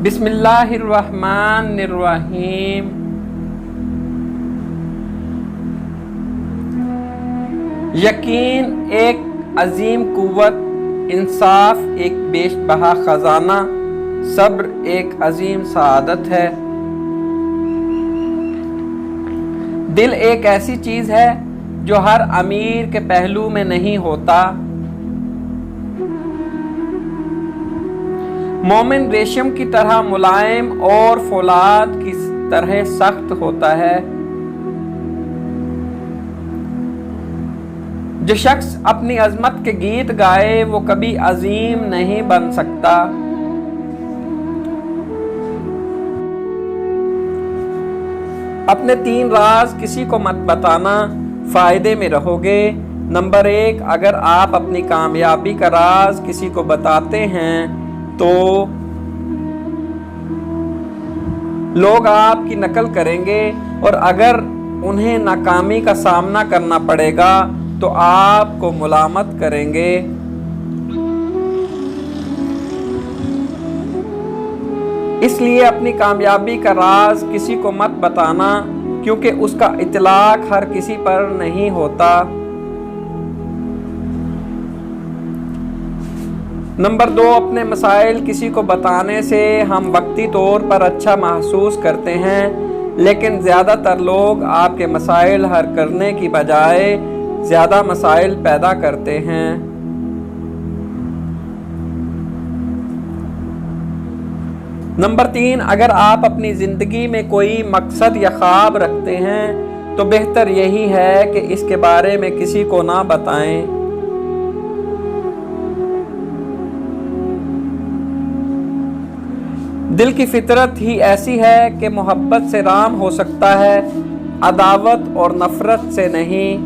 بسم اللہ الرحمن الرحیم۔ یقین ایک عظیم قوت، انصاف ایک بیش بہا خزانہ، صبر ایک عظیم سعادت ہے۔ دل ایک ایسی چیز ہے جو ہر امیر کے پہلو میں نہیں ہوتا۔ مومن ریشم کی طرح ملائم اور فولاد کی طرح سخت ہوتا ہے۔ جو شخص اپنی عظمت کے گیت گائے وہ کبھی عظیم نہیں بن سکتا۔ اپنے 3 راز کسی کو مت بتانا، فائدے میں رہو گے۔ نمبر 1، اگر آپ اپنی کامیابی کا راز کسی کو بتاتے ہیں تو لوگ آپ کی نقل کریں گے، اور اگر انہیں ناکامی کا سامنا کرنا پڑے گا تو آپ کو ملامت کریں گے۔ اس لیے اپنی کامیابی کا راز کسی کو مت بتانا، کیونکہ اس کا اطلاق ہر کسی پر نہیں ہوتا۔ نمبر 2، اپنے مسائل کسی کو بتانے سے ہم وقتی طور پر اچھا محسوس کرتے ہیں، لیکن زیادہ تر لوگ آپ کے مسائل حل کرنے کی بجائے زیادہ مسائل پیدا کرتے ہیں۔ نمبر 3، اگر آپ اپنی زندگی میں کوئی مقصد یا خواب رکھتے ہیں تو بہتر یہی ہے کہ اس کے بارے میں کسی کو نہ بتائیں۔ دل کی فطرت ہی ایسی ہے کہ محبت سے رام ہو سکتا ہے، عداوت اور نفرت سے نہیں۔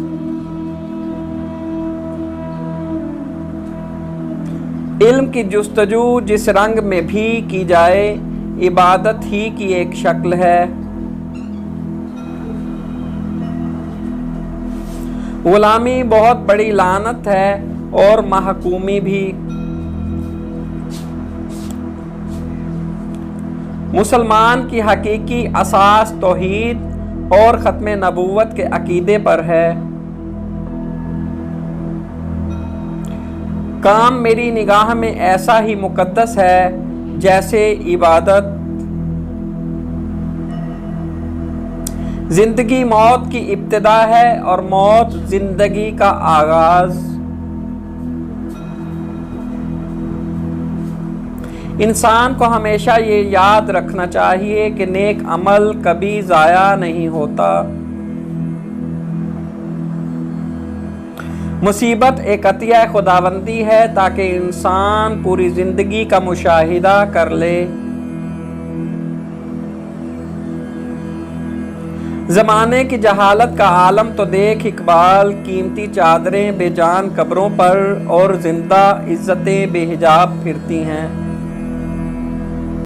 علم کی جستجو جس رنگ میں بھی کی جائے، عبادت ہی کی ایک شکل ہے۔ غلامی بہت بڑی لعنت ہے اور محکومی بھی۔ مسلمان کی حقیقی اساس توحید اور ختم نبوت کے عقیدے پر ہے۔ کام میری نگاہ میں ایسا ہی مقدس ہے جیسے عبادت۔ زندگی موت کی ابتدا ہے اور موت زندگی کا آغاز۔ انسان کو ہمیشہ یہ یاد رکھنا چاہیے کہ نیک عمل کبھی ضائع نہیں ہوتا۔ مصیبت ایک عطیہ خداوندی ہے تاکہ انسان پوری زندگی کا مشاہدہ کر لے۔ زمانے کی جہالت کا عالم تو دیکھ اقبال، قیمتی چادریں بے جان قبروں پر اور زندہ عزتیں بے حجاب پھرتی ہیں۔